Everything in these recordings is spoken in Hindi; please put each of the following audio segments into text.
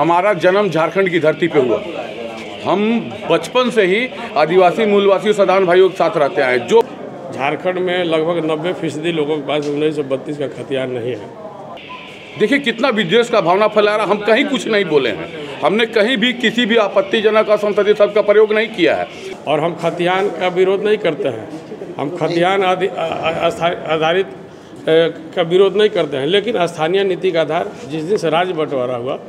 हमारा जन्म झारखंड की धरती पे हुआ। हम बचपन से ही आदिवासी मूलवासी सदान भाइयों के साथ रहते हैं। जो झारखंड में लगभग 90% लोगों के पास 1932 का खतियान नहीं है। देखिए कितना विद्वेष का भावना फैला रहा। हम कहीं कुछ नहीं बोले हैं, हमने कहीं भी किसी भी आपत्तिजनक असंसदीय शब्द का प्रयोग नहीं किया है। और हम खतियान का विरोध नहीं करते हैं, हम खतियान आधारित का विरोध नहीं करते हैं, लेकिन स्थानीय नीति का आधार जिस दिन से राज्य बंटवारा हुआ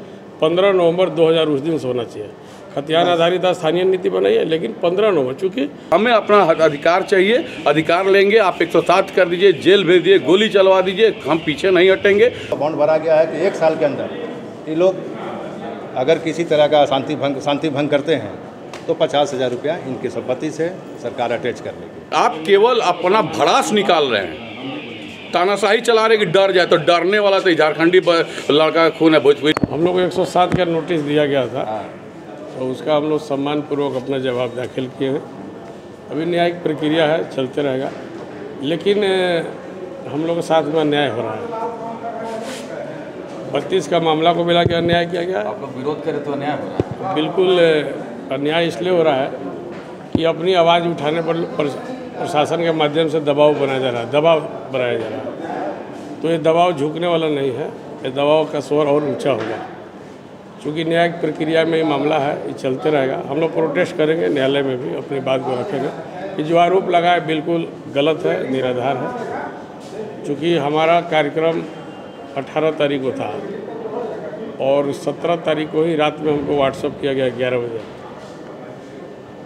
15 नवंबर 2000 उस दिन से होना चाहिए। खतियान आधारित स्थानीय नीति बनाई है, लेकिन 15 नवंबर, चूँकि हमें अपना अधिकार चाहिए, अधिकार लेंगे। आप 107 कर दीजिए, जेल भेज दीजिए, गोली चलवा दीजिए, हम पीछे नहीं हटेंगे। बॉन्ड भरा गया है कि 1 साल के अंदर ये लोग अगर किसी तरह का शांति भंग करते हैं तो 50,000 रुपया इनकी संपत्ति से सरकार अटैच कर लेगी। आप केवल अपना भड़ास निकाल रहे हैं, तानाशाही चला रहे कि डर जाए। तो डरने वाला तो झारखंडी लड़का का खून है भोजपुरी। हम लोग को 107 का नोटिस दिया गया था, तो उसका हम लोग सम्मानपूर्वक अपना जवाब दाखिल किए हैं। अभी न्यायिक प्रक्रिया है, चलते रहेगा, लेकिन हम लोग के साथ में अन्याय हो रहा है। 32 का मामला को मिला के अन्याय किया गया। आप लोग विरोध करें तो अन्याय हो रहा है। बिल्कुल अन्याय इसलिए हो रहा है कि अपनी आवाज़ उठाने पर प्रशासन के माध्यम से दबाव बनाया जा रहा है, दबाव बनाया जा रहा है। तो ये दबाव झुकने वाला नहीं है, ये दबाव का स्वर और ऊंचा होगा। चूँकि न्यायिक प्रक्रिया में ये मामला है, ये चलते रहेगा। हम लोग प्रोटेस्ट करेंगे, न्यायालय में भी अपनी बात को रखेंगे कि जो आरोप लगाए बिल्कुल गलत है, निराधार है। चूँकि हमारा कार्यक्रम 18 तारीख को था और 17 तारीख को ही रात में हमको व्हाट्सअप किया गया 11 बजे,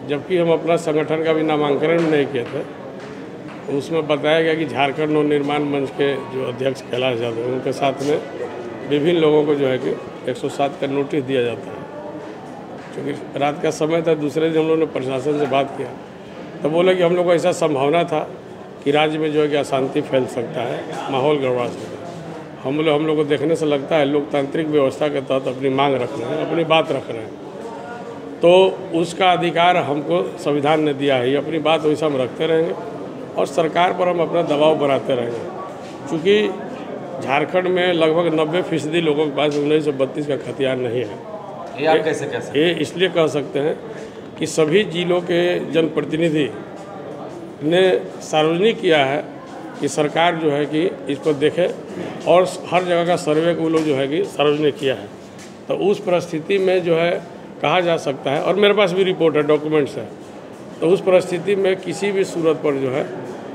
जबकि हम अपना संगठन का भी नामांकन नहीं किए थे। तो उसमें बताया गया कि झारखंड नवनिर्माण मंच के जो अध्यक्ष कैलाश यादव, उनके साथ में विभिन्न लोगों को जो है कि 107 का नोटिस दिया जाता है। क्योंकि रात का समय था, दूसरे दिन हम लोगों ने प्रशासन से बात किया तो बोले कि हम लोग को ऐसा संभावना था कि राज्य में जो है कि अशांति फैल सकता है, माहौल गड़बड़ा सकता है। हम लोग को देखने से लगता है लोकतांत्रिक व्यवस्था के तहत अपनी मांग रख रहे हैं, अपनी बात रख रहे हैं, तो उसका अधिकार हमको संविधान ने दिया है। अपनी बात वैसा हम रखते रहेंगे और सरकार पर हम अपना दबाव बनाते रहेंगे। चूँकि झारखंड में लगभग 90% लोगों के पास 1932 का खतियान नहीं है। ये आप कैसे कह सकते हैं? ये इसलिए कह सकते हैं कि सभी जिलों के जनप्रतिनिधि ने सार्वजनिक किया है कि सरकार जो है कि इसको देखे, और हर जगह का सर्वे को लोग जो है कि सार्वजनिक किया है। तो उस परिस्थिति में जो है कहा जा सकता है, और मेरे पास भी रिपोर्ट है, डॉक्यूमेंट्स है, तो उस परिस्थिति में किसी भी सूरत पर जो है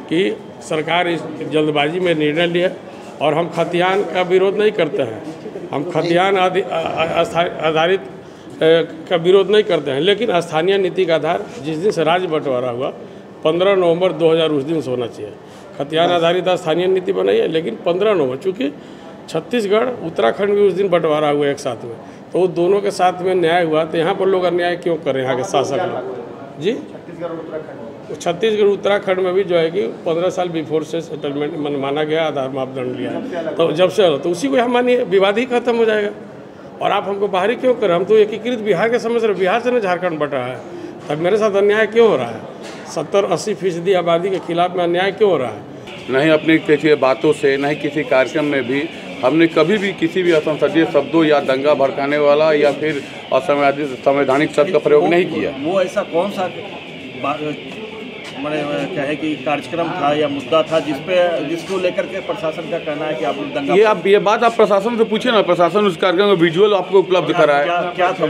कि सरकार इस जल्दबाजी में निर्णय लिया। और हम खतियान का विरोध नहीं करते हैं, हम खतियान आधारित का विरोध नहीं करते हैं, लेकिन स्थानीय नीति का आधार जिस दिन से राज्य बंटवारा हुआ 15 नवंबर 2000 उस दिन से होना चाहिए। खतियान आधारित स्थानीय नीति बनाई है, लेकिन 15 नवंबर, चूँकि छत्तीसगढ़ उत्तराखंड भी उस दिन बंटवारा हुआ एक साथ में, तो वो दोनों के साथ में न्याय हुआ। तो यहाँ पर लोग अन्याय क्यों करें यहाँ के शासक लोग? जी, छत्तीसगढ़ उत्तराखंड में भी जो है कि 15 साल बिफोर से सेटलमेंट माना गया, आधार मापदंड लिया, तो जब से तो उसी को हम मानिए, विवाद ही खत्म हो जाएगा। और आप हमको बाहरी क्यों करें? हम तो एकीकृत बिहार के समझ रहे, बिहार से ना झारखंड बटा है, तब मेरे साथ अन्याय क्यों हो रहा है? 70-80% आबादी के खिलाफ में अन्याय क्यों हो रहा है? नहीं अपनी किसी बातों से, नहीं किसी कार्यक्रम में भी हमने कभी भी किसी भी असंसदीय शब्दों या दंगा भड़काने वाला या फिर असंवैधानिक शब्द का प्रयोग नहीं किया। वो ऐसा कौन सा मैंने कहे कि कार्यक्रम था या मुद्दा था जिसको लेकर के प्रशासन का कहना है कि आप लोग दंगा? ये बात आप प्रशासन से पूछे ना, प्रशासन उस कार्यक्रम का विजुअल आपको उपलब्ध कराया। क्या था?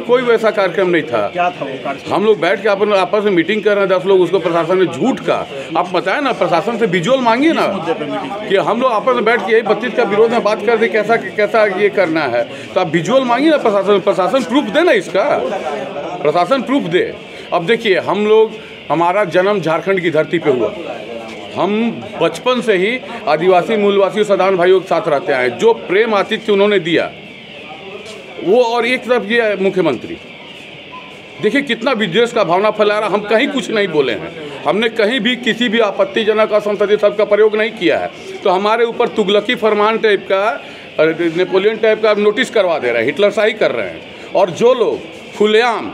कोई वैसा कार्यक्रम नहीं था। क्या था वो कार्यक्रम? हम लोग बैठ के अपन आपस में मीटिंग कर रहे हैं, 10 लोग, उसको प्रशासन ने झूठ का। आप बताएं ना, प्रशासन से विजुअल मांगिए ना कि हम लोग आपस में बैठ के यही 32 का विरोध में बात कर दे, कैसा ये करना है, तो आप विजुअल मांगिए ना। प्रशासन प्रूफ दे ना, इसका प्रशासन प्रूफ दे। अब देखिए हम लोग, हमारा जन्म झारखंड की धरती पे हुआ। हम बचपन से ही आदिवासी मूलवासी सदान भाइयों के साथ रहते हैं। जो प्रेम आतिथ्य उन्होंने दिया वो, और एक तरफ ये मुख्यमंत्री, देखिए कितना विद्वेष का भावना फैला रहा। हम कहीं कुछ नहीं बोले हैं, हमने कहीं भी किसी भी आपत्तिजनक असंसदीय शब्द का प्रयोग नहीं किया है। तो हमारे ऊपर तुगलकी फरमान टाइप का, नेपोलियन टाइप का नोटिस करवा दे रहे हैं, हिटलरशाही कर रहे हैं। और जो लोग खुलेआम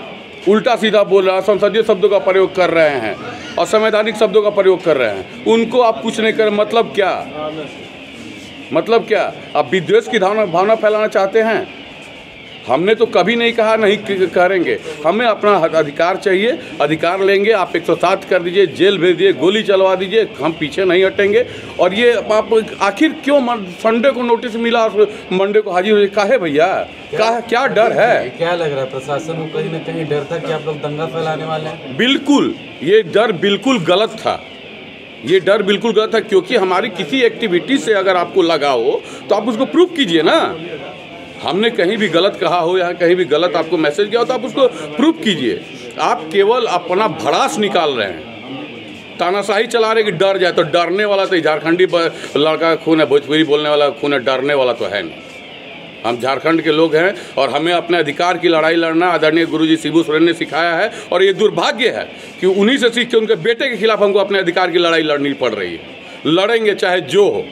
उल्टा सीधा बोल रहा है, संसदीय शब्दों का प्रयोग कर रहे हैं, असंवैधानिक शब्दों का प्रयोग कर रहे हैं, उनको आप कुछ नहीं करें। मतलब क्या? मतलब क्या? आप विद्वेष की भावना फैलाना चाहते हैं? हमने तो कभी नहीं कहा नहीं करेंगे। हमें अपना अधिकार चाहिए, अधिकार लेंगे। आप 107 कर दीजिए, जेल भेज दीजिए, गोली चलवा दीजिए, हम पीछे नहीं हटेंगे। और ये आप आखिर क्यों संडे को नोटिस मिला, मंडे को हाजिर हो काहे भैया, क्या डर है? क्या लग रहा है प्रशासन को कहीं ना कहीं डर था कि आप लोग दंगा फैलाने वाले हैं? बिल्कुल, ये डर बिल्कुल गलत था, ये डर बिल्कुल गलत था। क्योंकि हमारी किसी एक्टिविटी से अगर आपको लगा हो तो आप उसको प्रूफ कीजिए ना। हमने कहीं भी गलत कहा हो या कहीं भी गलत आपको मैसेज किया हो तो आप उसको प्रूफ कीजिए। आप केवल अपना भड़ास निकाल रहे हैं, तानाशाही चला रहे कि डर जाए। तो डरने वाला तो झारखंडी लड़का का खून है, भोजपुरी बोलने वाला खून है, डरने वाला तो है नहीं। हम झारखंड के लोग हैं और हमें अपने अधिकार की लड़ाई लड़ना आदरणीय गुरुजी शिबू सोरेन ने सिखाया है। और ये दुर्भाग्य है कि उन्हीं से सीख के उनके बेटे के खिलाफ हमको अपने अधिकार की लड़ाई लड़नी पड़ रही है। लड़ेंगे चाहे जो हो,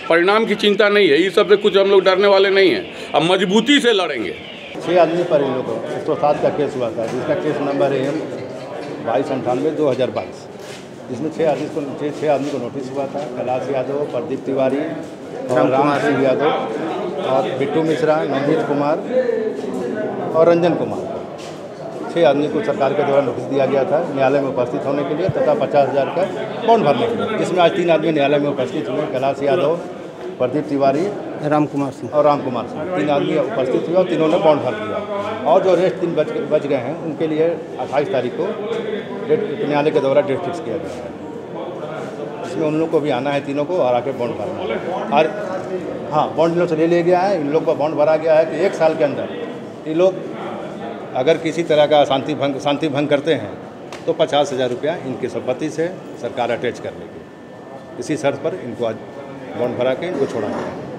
परिणाम की चिंता नहीं है, ये सब से कुछ हम लोग डरने वाले नहीं हैं। अब मजबूती से लड़ेंगे। 6 आदमी पर इन लोगों को 107 का केस हुआ था, जिसका केस नंबर है 2298/2022, जिसमें 6 आदमी को नोटिस हुआ था। कैलाश यादव, प्रदीप तिवारी और राम सिंह यादव और बिट्टू मिश्रा, नवनीत कुमार और रंजन कुमार, 6 आदमी को सरकार के द्वारा नोटिस दिया गया था न्यायालय में उपस्थित होने के लिए तथा 50,000 का बॉन्ड भरने के लिए, जिसमें आज 3 आदमी न्यायालय में उपस्थित हुए। कैलाश यादव, प्रदीप तिवारी, राम कुमार सिंह, 3 आदमी उपस्थित हुए और तीनों ने बॉन्ड भर दिया। और जो रेस्ट 3 बच गए हैं उनके लिए 28 तारीख को न्यायालय के द्वारा डेट फिक्स किया गया है। इसमें उन लोग को भी आना है, तीनों को, और आके बॉन्ड भरना है। और हाँ, बॉन्ड इन लोग से ले लिया गया है, इन लोग का बॉन्ड भरा गया है कि 1 साल के अंदर ये लोग अगर किसी तरह का शांति भंग करते हैं तो 50,000 रुपया इनकी संपत्ति से सरकार अटैच कर लेगी। इसी शर्त पर इनको आज बॉन्ड भरा के इनको छोड़ा गया।